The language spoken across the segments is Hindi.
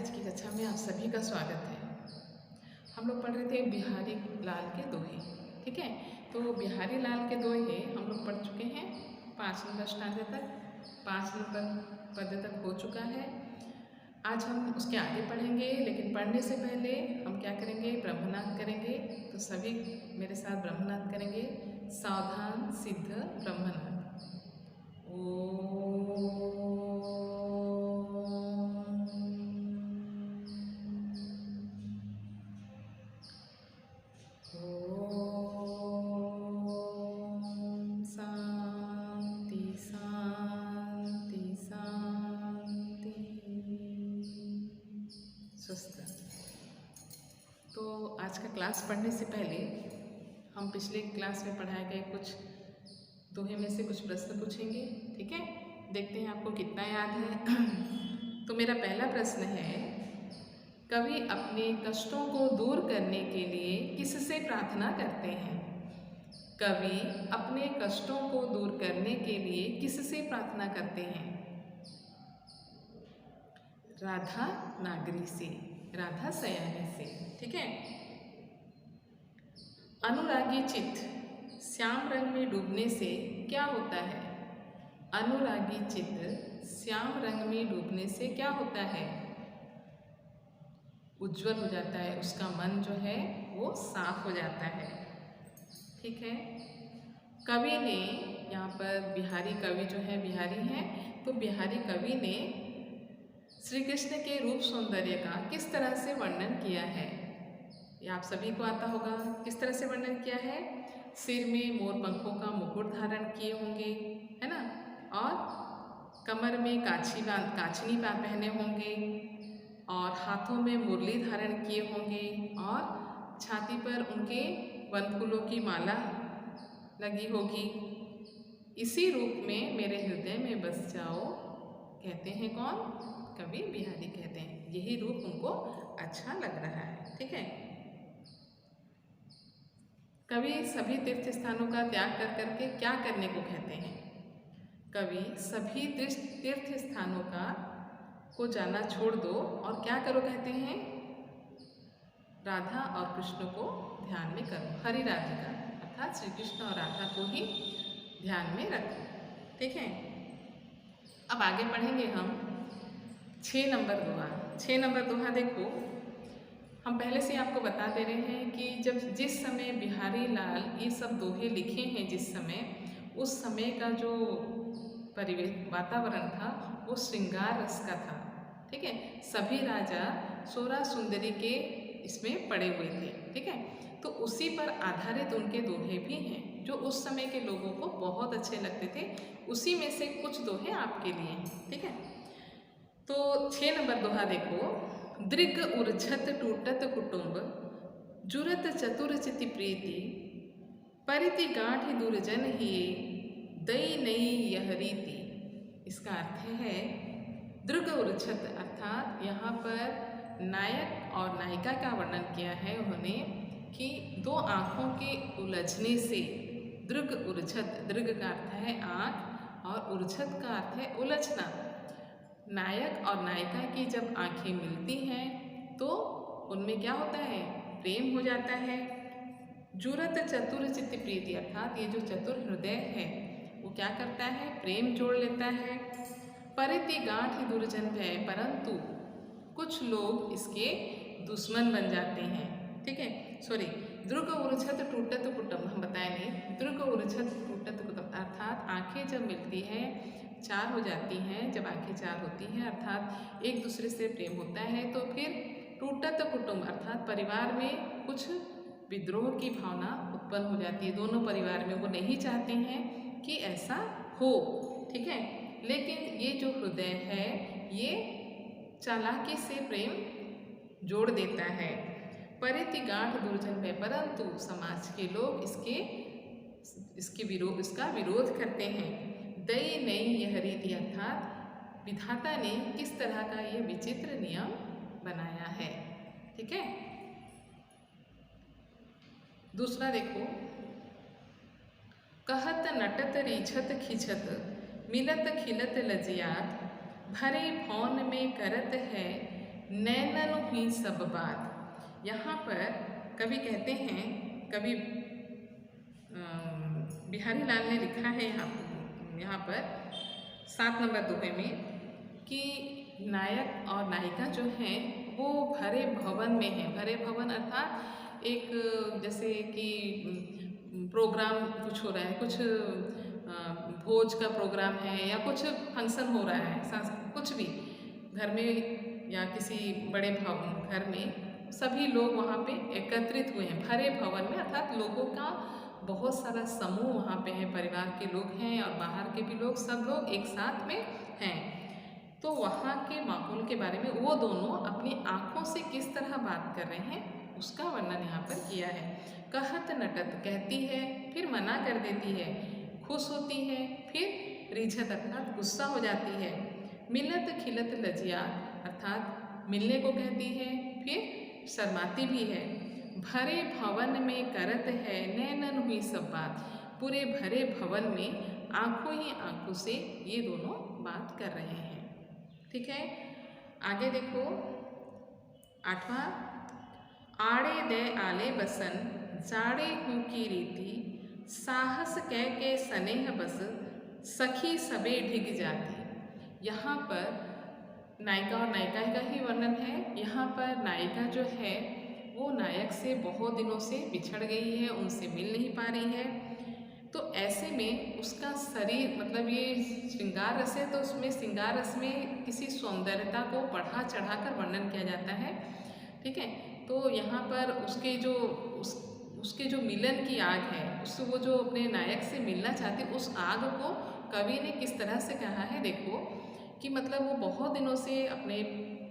आज की कक्षा में आप सभी का स्वागत है। हम लोग पढ़ रहे थे बिहारी लाल के दोहे। ठीक है, तो बिहारी लाल के दोहे हम लोग पढ़ चुके हैं 5 नंबर स्टांजे तक, 5 नंबर पद तक हो चुका है। आज हम उसके आगे पढ़ेंगे, लेकिन पढ़ने से पहले हम क्या करेंगे, ब्रह्मनाद करेंगे। तो सभी मेरे साथ ब्रह्मनाद करेंगे। सावधान सिद्ध ब्रह्मनाद। शांति शांति शांति। स्वस्थ। तो आज का क्लास पढ़ने से पहले हम पिछले क्लास में पढ़ाए गए कुछ दोहे में से कुछ प्रश्न पूछेंगे। ठीक है, देखते हैं आपको कितना याद है। तो मेरा पहला प्रश्न है, कवि अपने कष्टों को दूर करने के लिए किससे प्रार्थना करते हैं? कवि अपने कष्टों को दूर करने के लिए किससे प्रार्थना करते हैं? राधा नागरी से, राधा सयानी से। ठीक है। अनुरागी चित्त श्याम रंग में डूबने से क्या होता है? अनुरागी चित्त श्याम रंग में डूबने से क्या होता है? उज्जवल हो जाता है, उसका मन जो है वो साफ हो जाता है। ठीक है। कवि ने, यहाँ पर बिहारी कवि जो है बिहारी हैं, तो बिहारी कवि ने श्री कृष्ण के रूप सौंदर्य का किस तरह से वर्णन किया है? ये आप सभी को आता होगा। किस तरह से वर्णन किया है? सिर में मोर पंखों का मुकुट धारण किए होंगे, है ना, और कमर में काछनी पहने होंगे, और हाथों में मुरली धारण किए होंगे, और छाती पर उनके वनफूलों की माला लगी होगी। इसी रूप में मेरे हृदय में बस जाओ, कहते हैं कौन? कवि बिहारी कहते हैं। यही रूप उनको अच्छा लग रहा है। ठीक है। कवि सभी तीर्थ स्थानों का त्याग कर करके क्या करने को कहते हैं? कवि सभी तीर्थ स्थानों को जाना छोड़ दो और क्या करो कहते हैं? राधा और कृष्ण को ध्यान में करो। हरि राधिका अर्थात श्री कृष्ण और राधा को ही ध्यान में रखो। ठीक है। अब आगे पढ़ेंगे हम 6 नंबर दोहा। 6 नंबर दोहा देखो, हम पहले से आपको बता दे रहे हैं कि जिस समय बिहारी लाल ये सब दोहे लिखे हैं, जिस समय, उस समय का जो परिवेश वातावरण था वो श्रृंगार रस का था। ठीक है। सभी राजा सोरा सुंदरी के इसमें पड़े हुए थे। ठीक है। तो उसी पर आधारित उनके दोहे भी हैं जो उस समय के लोगों को बहुत अच्छे लगते थे। उसी में से कुछ दोहे आपके लिए हैं। ठीक है। तो 6 नंबर दोहा देखो, दृग उर्झत टूटत कुटुंब, जुरत चतुर चिति प्रीति, परिति गांठ दुर्जन ही, दई नई यह रीति। इसका अर्थ है दृग उर्झत अर्थात यहाँ पर नायक और नायिका का वर्णन किया है उन्होंने कि दो आँखों के उलझने से दृग उर्झत, दृग का अर्थ है आँख और उर्झत का अर्थ है उलझना। नायक और नायिका की जब आंखें मिलती हैं तो उनमें क्या होता है? प्रेम हो जाता है। जुरत चतुर चित्त प्रीति अर्थात ये जो चतुर हृदय है वो क्या करता है? प्रेम जोड़ लेता है। परिति गांठ दुर्जन भय, परंतु कुछ लोग इसके दुश्मन बन जाते हैं। ठीक है, सॉरी, दृग उर्झत टूटत कुटुंब, हम बताए नहीं। दृग उर्झत टूटत कुटुंब अर्थात आंखें जब मिलती हैं, चार हो जाती हैं, जब आंखें चार होती हैं अर्थात एक दूसरे से प्रेम होता है, तो फिर टूटत कुटुंब अर्थात परिवार में कुछ विद्रोह की भावना उत्पन्न हो जाती है। दोनों परिवार में वो नहीं चाहते हैं कि ऐसा हो। ठीक है, लेकिन ये जो हृदय है ये चालाकी से प्रेम जोड़ देता है। परिति गांठ दुर्जन में, परंतु समाज के लोग इसका विरोध करते हैं। दई नई यह रीति अर्थात विधाता ने किस तरह का ये विचित्र नियम बनाया है। ठीक है। दूसरा देखो, कहत नटत रीझत खिझत, मिलत खिलत लजियात, भरे भौन में करत है, नै नैनन हुई सब बात। यहाँ पर कवि कहते हैं, कवि बिहारी लाल ने लिखा है यहाँ पर 7 नंबर दोहे में कि नायक और नायिका जो हैं वो भरे भवन में हैं। भरे भवन अर्थात एक जैसे कि प्रोग्राम कुछ हो रहा है, कुछ भोज का प्रोग्राम है या कुछ फंक्शन हो रहा है, कुछ भी घर में या किसी बड़े घर में सभी लोग वहाँ पे एकत्रित हुए हैं। भरे भवन में अर्थात लोगों का बहुत सारा समूह वहाँ पे है, परिवार के लोग हैं और बाहर के भी लोग, सब लोग एक साथ में हैं। तो वहाँ के माहौल के बारे में वो दोनों अपनी आँखों से किस तरह बात कर रहे हैं उसका वर्णन यहाँ पर किया है। कहत नटत कहती है, फिर मना कर देती है, खुश होती है, फिर रिझत अर्थात गुस्सा हो जाती है, मिलत खिलत लजिया अर्थात मिलने को कहती है, फिर शर्माती भी है, भरे भवन में करत है नैनन हुई सब बात। पूरे भरे भवन में आंखों ही आंखों से ये दोनों बात कर रहे हैं। ठीक है, आगे देखो 8वां, आड़े दे आले बसन जाड़े हूँ की रीति, साहस कह के स्नेह बस सखी सबे ढिग जाती। यहाँ पर नायिका और नायिका का ही वर्णन है। यहाँ पर नायिका जो है वो नायक से बहुत दिनों से बिछड़ गई है, उनसे मिल नहीं पा रही है। तो ऐसे में उसका शरीर, मतलब ये श्रृंगार रस है तो उसमें श्रृंगार रस में किसी सौंदर्यता को बढ़ा चढ़ा कर वर्णन किया जाता है। ठीक है, तो यहाँ पर उसके जो मिलन की आग है, उससे वो जो अपने नायक से मिलना चाहती है, उस आग को कवि ने किस तरह से कहा है देखो कि मतलब वो बहुत दिनों से अपने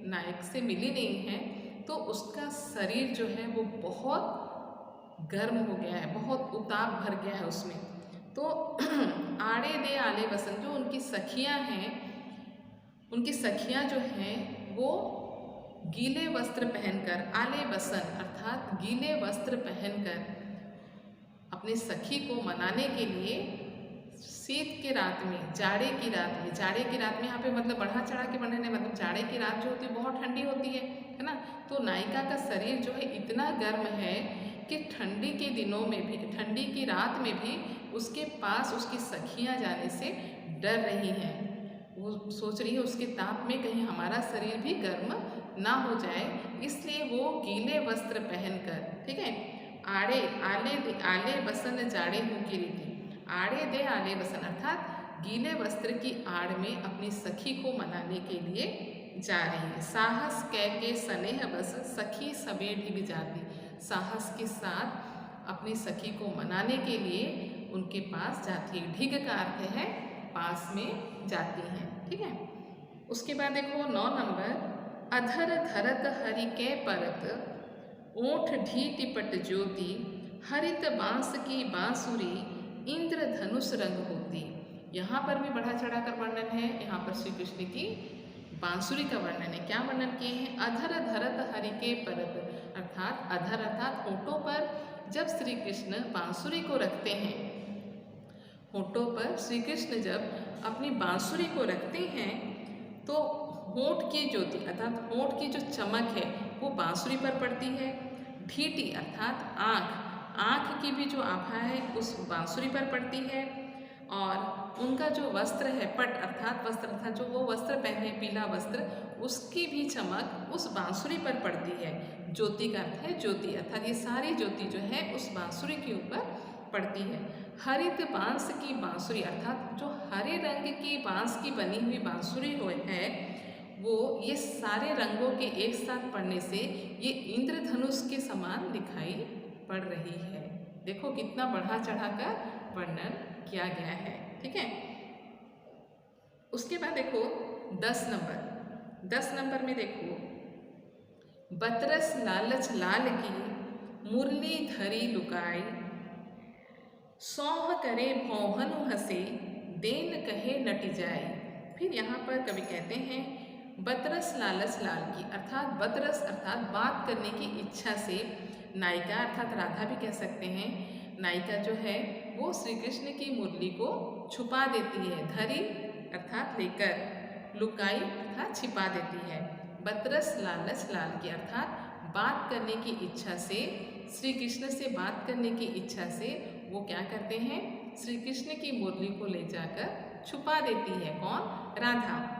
नायक से मिली नहीं है, तो उसका शरीर जो है वो बहुत गर्म हो गया है, बहुत उताप भर गया है उसमें। तो आड़े दे आले बसन, जो उनकी सखियां हैं, उनकी सखियां जो हैं वो गीले वस्त्र पहनकर, आले बसन अर्थात गीले वस्त्र पहनकर अपने सखी को मनाने के लिए शीत के रात में, जाड़े की रात में यहाँ पे मतलब बढ़ा चढ़ा के वर्णन है, मतलब जाड़े की रात जो होती है बहुत ठंडी होती है ना। तो नायिका का शरीर जो है इतना गर्म है कि ठंडी के दिनों में भी, ठंडी की रात में भी उसके पास उसकी सखियाँ जाने से डर रही हैं। वो सोच रही है उसके ताप में कहीं हमारा शरीर भी गर्म ना हो जाए, इसलिए वो गीले वस्त्र पहनकर, ठीक है, आले बसन जाड़े हूँ की रीति, आड़े दे आले बसन अर्थात गीले वस्त्र की आड़ में अपनी सखी को मनाने के लिए जा रही है। साहस कह के स्नेह बस सखी सबे ढिग जाती, साहस के साथ अपनी सखी को मनाने के लिए उनके पास जाती है। ढिग का अर्थ है पास में जाती हैं। ठीक है, उसके बाद देखो 9 नंबर, अधर धरत हरि के परत ओठ ढी टिपट ज्योति, हरित बांस की बांसुरी इंद्र धनुष रंग होती। यहाँ पर भी बढ़ा चढ़ा कर वर्णन है। यहाँ पर श्री कृष्ण की बांसुरी का वर्णन है। क्या वर्णन किए हैं? अधर धरत हरि के परत अर्थात अधर अर्थात होठों पर जब श्री कृष्ण बांसुरी को रखते हैं, होठों पर श्री कृष्ण जब अपनी बांसुरी को रखते हैं तो होठ की ज्योति अर्थात होठ की जो चमक है वो बांसुरी पर पड़ती है। ढीटी अर्थात आँख की भी जो आभा है उस बांसुरी पर पड़ती है। और उनका जो वस्त्र है, पट अर्थात वस्त्र अर्थात जो वो वस्त्र पहने पीला वस्त्र, उसकी भी चमक उस बांसुरी पर पड़ती है। ज्योति का अर्थ है ज्योति अर्थात ये सारी ज्योति जो है उस बांसुरी के ऊपर पड़ती है। हरित बांस की बांसुरी अर्थात जो हरे रंग की बांस की बनी हुई बांसुरी है वो ये सारे रंगों के एक साथ पड़ने से ये इंद्रधनुष के समान दिखाई पड़ रही है। देखो कितना बढ़ा चढ़ा कर वर्णन किया गया है। ठीक है, उसके बाद देखो 10 नंबर में देखो, बतरस लालच लाल की मुरली धरी लुकाई, सौह करे भौहनु हसे देन कहे नट जाए। फिर यहाँ पर कवि कहते हैं बतरस लालच लाल की अर्थात बतरस अर्थात बात करने की इच्छा से नायिका अर्थात राधा भी कह सकते हैं, नायिका जो है वो श्री कृष्ण की मुरली को छुपा देती है। धरी अर्थात लेकर, लुकाई अर्थात छिपा देती है। बतरस लालच लाल की, अर्थात बात करने की इच्छा से, श्री कृष्ण से बात करने की इच्छा से वो क्या करते हैं, श्री कृष्ण की मुरली को ले जाकर छुपा देती है। कौन? राधा।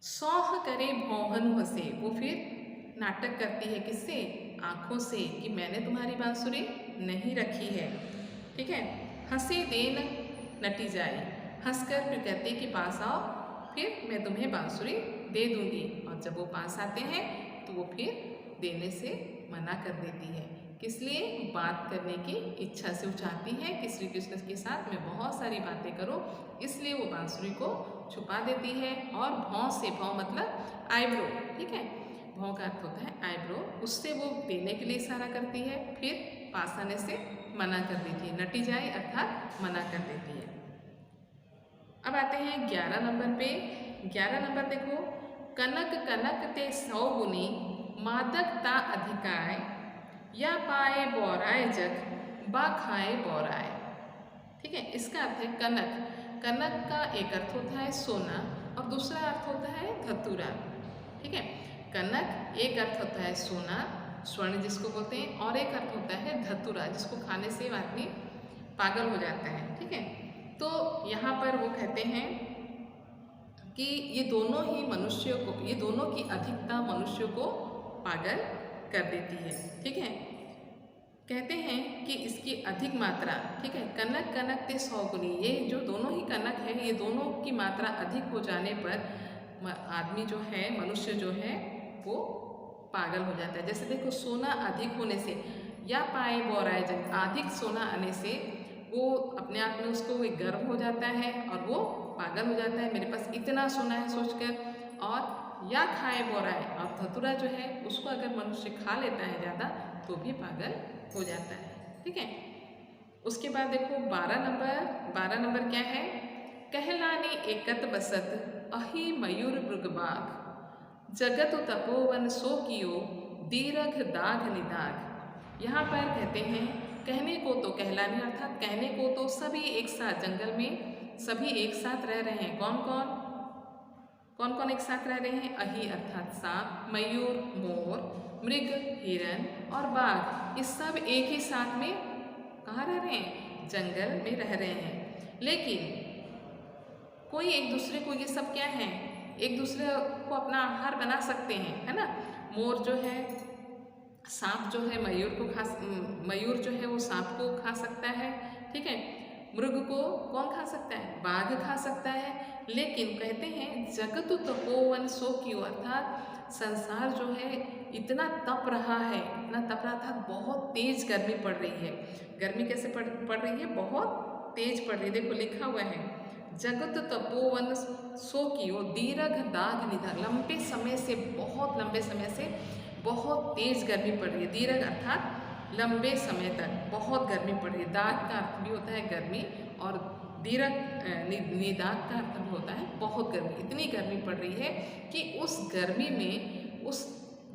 सौह करे भौहन हंसे, वो फिर नाटक करती है किससे? आँखों से, कि मैंने तुम्हारी बांसुरी नहीं रखी है। ठीक है। हंसे देन नटी जाए, हंसकर फिर कहते कि पास आओ, फिर मैं तुम्हें बांसुरी दे दूंगी। और जब वो पास आते हैं तो वो फिर देने से मना कर देती है। किस लिए? बात करने की इच्छा से। वो चाहती है कि श्री कृष्ण के साथ मैं बहुत सारी बातें करूं, इसलिए वो बांसुरी को छुपा देती है। और भौं से, भौं मतलब आईब्रो, ठीक है, भौं का अर्थ होता है आईब्रो, उससे वो देने के लिए इशारा करती है, फिर पास आने से मना कर देती है। नटी जाए अर्थात मना कर देती है। अब आते हैं 11 नंबर पे। 11 नंबर देखो, कनक कनक ते 100 गुनी, मादकता अधिकाय, या पाए बौराए जग, बा खाए बौराए। ठीक है। इसका अर्थ है कनक। कनक का एक अर्थ होता है सोना और दूसरा अर्थ होता है धतूरा। ठीक है। कनक एक अर्थ होता है सोना, स्वर्ण जिसको बोलते हैं, और एक अर्थ होता है धतूरा, जिसको खाने से आदमी पागल हो जाता है। ठीक है। तो यहाँ पर वो कहते हैं कि ये दोनों ही मनुष्यों को, ये दोनों की अधिकता मनुष्य को पागल कर देती है। ठीक है। कहते हैं कि इसकी अधिक मात्रा, ठीक है, कनक कनक ते 100 गुनी, ये जो दोनों ही कनक है, ये दोनों की मात्रा अधिक हो जाने पर आदमी जो है, मनुष्य जो है, वो पागल हो जाता है। जैसे देखो, सोना अधिक होने से, या पाए बौराए जग, अधिक सोना आने से वो अपने आप में उसको एक गर्व हो जाता है और वो पागल हो जाता है, मेरे पास इतना सोना है सोचकर। और या खाए बौराए, और धतूरा जो है उसको अगर मनुष्य खा लेता है ज़्यादा तो भी पागल हो जाता है। ठीक है। उसके बाद देखो 12 नंबर क्या है? कहलाने एकत बसत, अहि मयूर मृगबाग, जगत तपोवन सो कियो, दीरघ दाघ निदाघ। यहाँ पर कहते हैं कहने को तो, कहलाने अर्थात कहने को तो सभी एक साथ जंगल में सभी एक साथ रह रहे हैं। कौन कौन कौन कौन एक साथ रह रहे हैं? अहि अर्थात सांप, मयूर मोर, मृग हिरण और बाघ, ये सब एक ही साथ में कहाँ रह रहे हैं? जंगल में रह रहे हैं। लेकिन कोई एक दूसरे को, ये सब क्या है, एक दूसरे को अपना आहार बना सकते हैं, है ना। मोर जो है, सांप जो है मयूर को मयूर जो है वो सांप को खा सकता है। ठीक है। मृग को कौन खा सकता है? बाघ खा सकता है। लेकिन कहते हैं जगत तपोवन सो कियो, अर्थात संसार जो है इतना तप रहा है, इतना तप रहा था, बहुत तेज गर्मी पड़ रही है। गर्मी कैसे पड़ रही है? बहुत तेज पड़ रही है। देखो लिखा हुआ है, जगत तपोवन सो कियो, दीरघ दाघ निदाघ, लंबे समय से, बहुत लंबे समय से बहुत तेज गर्मी पड़ रही है। दीर्घ अर्थात लंबे समय तक बहुत गर्मी पड़ रही है। दाग का अर्थ भी होता है गर्मी, और दीर्घ निदाग का अर्थ भी होता है बहुत गर्मी। इतनी गर्मी पड़ रही है कि उस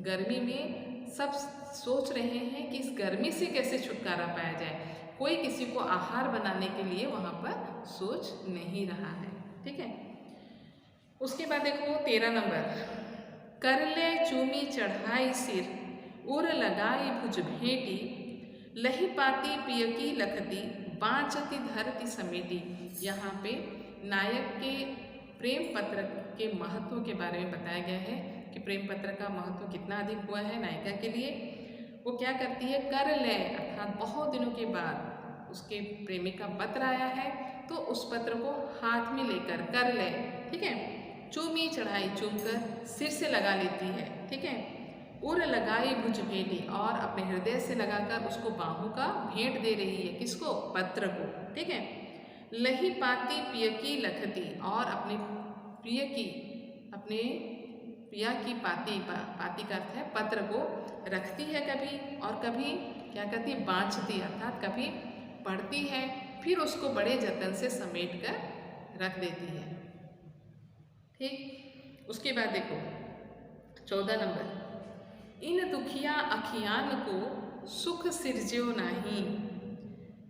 गर्मी में सब सोच रहे हैं कि इस गर्मी से कैसे छुटकारा पाया जाए। कोई किसी को आहार बनाने के लिए वहाँ पर सोच नहीं रहा है। ठीक है। उसके बाद देखो 13 नंबर, कर ले चूमी चढ़ाई सिर, उर लगाई भुज भेटी, लही पाती पियकी लखती, बाँचती धरती समेटी। यहाँ पे नायक के प्रेम पत्र के महत्व के बारे में बताया गया है कि प्रेम पत्र का महत्व कितना अधिक हुआ है नायिका के लिए। वो क्या करती है? कर ले अर्थात बहुत दिनों के बाद उसके प्रेमी का पत्र आया है, तो उस पत्र को हाथ में लेकर कर ले, ठीक है, चूमी चढ़ाई, चूम कर सिर से लगा लेती है। ठीक है। उर लगाई भुज भेटी, और अपने हृदय से लगाकर उसको बाहों का भेंट दे रही है। किसको? पत्र को। ठीक है। लही पाती पियकी लखती, और अपने प्रिया की पाती का अर्थ है पत्र को रखती है कभी, और कभी क्या करती? बाँचती अर्थात कभी पढ़ती है, फिर उसको बड़े जतन से समेट कर रख देती है। ठीक। उसके बाद देखो 14 नंबर, इन दुखिया अखियान को सुख सिरज्यो नाही,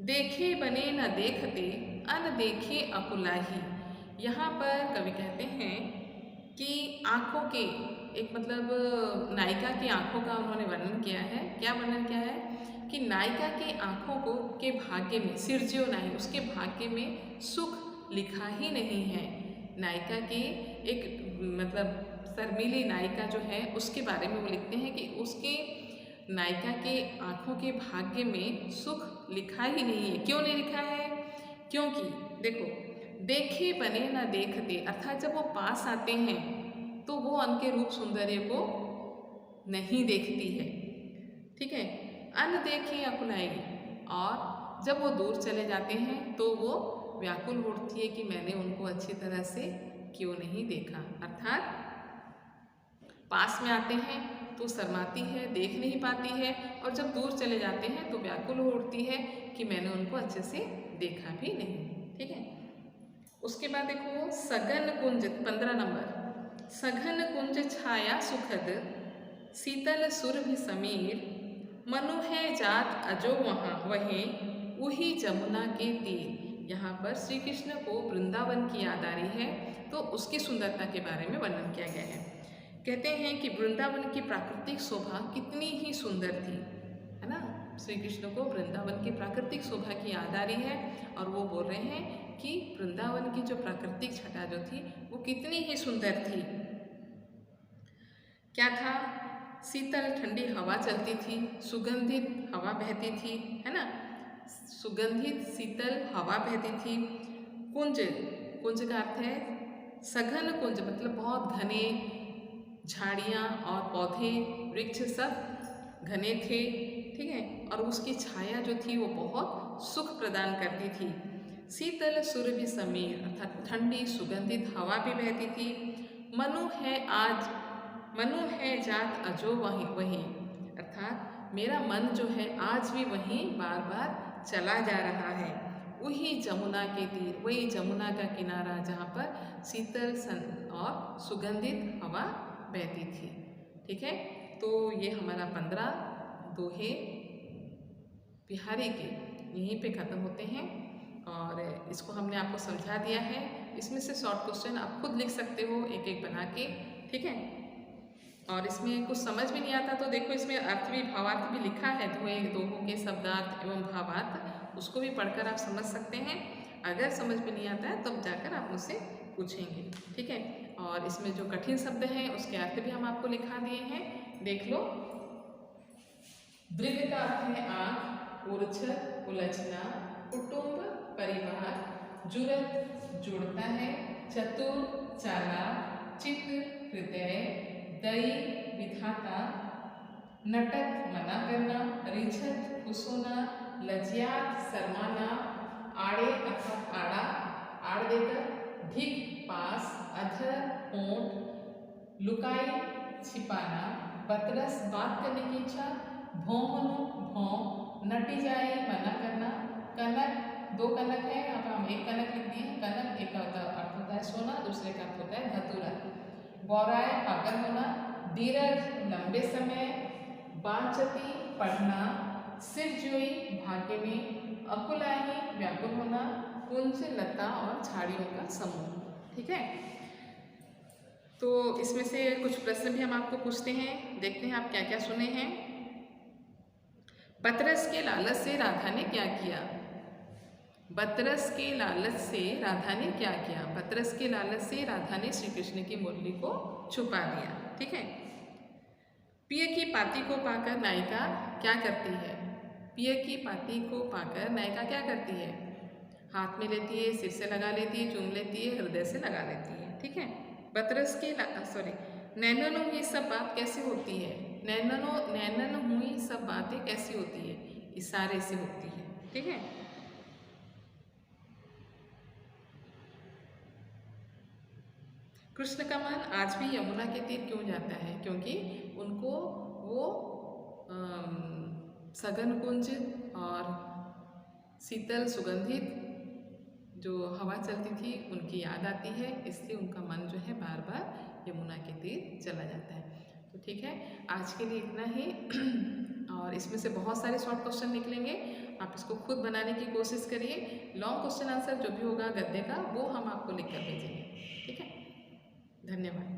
देखे बने न देखते, अन देखे अकुलाही। यहाँ पर कवि कहते हैं कि आँखों के एक मतलब नायिका की आँखों का उन्होंने वर्णन किया है। क्या वर्णन किया है कि नायिका की आँखों को के भाग्य में सिरजियो नहीं, उसके भाग्य में सुख लिखा ही नहीं है। नायिका की एक मतलब शर्मीली नायिका जो है उसके बारे में वो लिखते हैं कि उसके नायिका के आँखों के भाग्य में सुख लिखा ही नहीं है। क्यों नहीं लिखा है? क्योंकि देखो, देखे बने न देखते, अर्थात जब वो पास आते हैं तो वो उनके रूप सौंदर्य को नहीं देखती है, ठीक है। अनदेखी अकुलाई, और जब वो दूर चले जाते हैं तो वो व्याकुल उठती है कि मैंने उनको अच्छी तरह से क्यों नहीं देखा। अर्थात पास में आते हैं तो शर्माती है, देख नहीं पाती है, और जब दूर चले जाते हैं तो व्याकुल हो उठती है कि मैंने उनको अच्छे से देखा भी नहीं, ठीक है। उसके बाद देखो सघन कुंज 15 नंबर, सघन कुंज छाया सुखद शीतल सुरभि समीर मनु है जात अजो वहाँ वहीं वही जमुना के तीर। यहाँ पर श्री कृष्ण को वृंदावन की याद आ रही है तो उसकी सुंदरता के बारे में वर्णन किया गया है। कहते हैं कि वृंदावन की प्राकृतिक शोभा कितनी ही सुंदर थी, है ना। श्री कृष्ण को वृंदावन की प्राकृतिक शोभा की याद आ रही है और वो बोल रहे हैं कि वृंदावन की जो प्राकृतिक छटा जो थी वो कितनी ही सुंदर थी। क्या था? शीतल ठंडी हवा चलती थी, सुगंधित हवा बहती थी, है ना। सुगंधित शीतल हवा बहती थी। कुंज, कुंज का अर्थ है सघन कुंज, मतलब बहुत घने झाड़ियाँ और पौधे वृक्ष सब घने थे, ठीक है। और उसकी छाया जो थी वो बहुत सुख प्रदान करती थी। शीतल सुरभि समीर, अर्थात ठंडी सुगंधित हवा भी बहती थी। मनु है आज, मनु है जात अजो वहीं वहीं, अर्थात मेरा मन जो है आज भी वहीं बार बार चला जा रहा है। वही जमुना के तीर, वही जमुना का किनारा जहाँ पर शीतल और सुगंधित हवा बहती थी, ठीक है। तो ये हमारा 15 दोहे बिहारी के यहीं पे ख़त्म होते हैं और इसको हमने आपको समझा दिया है। इसमें से शॉर्ट क्वेश्चन आप खुद लिख सकते हो एक एक बना के, ठीक है। और इसमें कुछ समझ भी नहीं आता तो देखो इसमें अर्थ भी भावार्थ भी लिखा है, दोहों के शब्दार्थ एवं भावार्थ, उसको भी पढ़कर आप समझ सकते हैं। अगर समझ में नहीं आता है तब जाकर आप मुझसे पूछेंगे, ठीक है। और इसमें जो कठिन शब्द हैं उसके अर्थ भी हम आपको लिखा दिए हैं, देख लो। दृढ़ का अर्थ है आँख, ऊर्जा उलझना, कुटुंब परिवार, जुरत जुड़ता है, चतुर चालाक, चित्त हृदय, दई विधाता, नटक मना करना, रिझत खुश होना, लज्जात शर्माना, आड़े अर्थात आड़ा आड़ देकर, ढिक पास, अधर होंठ, लुकाई छिपाना, बतरस बात करने की इच्छा, भौंहनु भौं, नटी जाए मना करना, कनक दो कनक है, यहाँ पर हम एक कनक लिख दिए हैं। कनक एक का अर्थ होता है सोना, दूसरे का अर्थ होता है धतूरा। बौराए पागल होना, दीर्घ लंबे समय, बांचती पढ़ना, सिर जोई भाग्य में, अकुलाही व्याकुल होना, कुंज लता और झाड़ियों का समूह, ठीक है। तो इसमें से कुछ प्रश्न भी हम आपको पूछते हैं, देखते हैं आप क्या क्या सुने हैं। बतरस के लालच से राधा ने क्या किया? बतरस के लालच से राधा ने क्या किया? बतरस के लालच से राधा ने श्री कृष्ण की मुरली को छुपा दिया, ठीक है। पिय की पाती को पाकर नायिका क्या करती है? पिय की पाती को पाकर नायिका क्या करती है? हाथ में लेती है, सिर से लगा लेती है, चूम लेती है, हृदय से लगा लेती है, ठीक है। बतरस के नैननो ये सब बात कैसे होती है? नैनन हुई सब बातें कैसी होती है? इशारे से होती है, ठीक है। कृष्ण का मन आज भी यमुना के तीर क्यों जाता है? क्योंकि उनको वो सघन कुंज और शीतल सुगंधित जो हवा चलती थी उनकी याद आती है, इसलिए उनका मन जो है बार बार यमुना के तीर चला जाता है। तो ठीक है, आज के लिए इतना ही और इसमें से बहुत सारे शॉर्ट क्वेश्चन निकलेंगे, आप इसको खुद बनाने की कोशिश करिए। लॉन्ग क्वेश्चन आंसर जो भी होगा गद्य का वो हम आपको लिख कर भेजेंगे, ठीक है। धन्यवाद।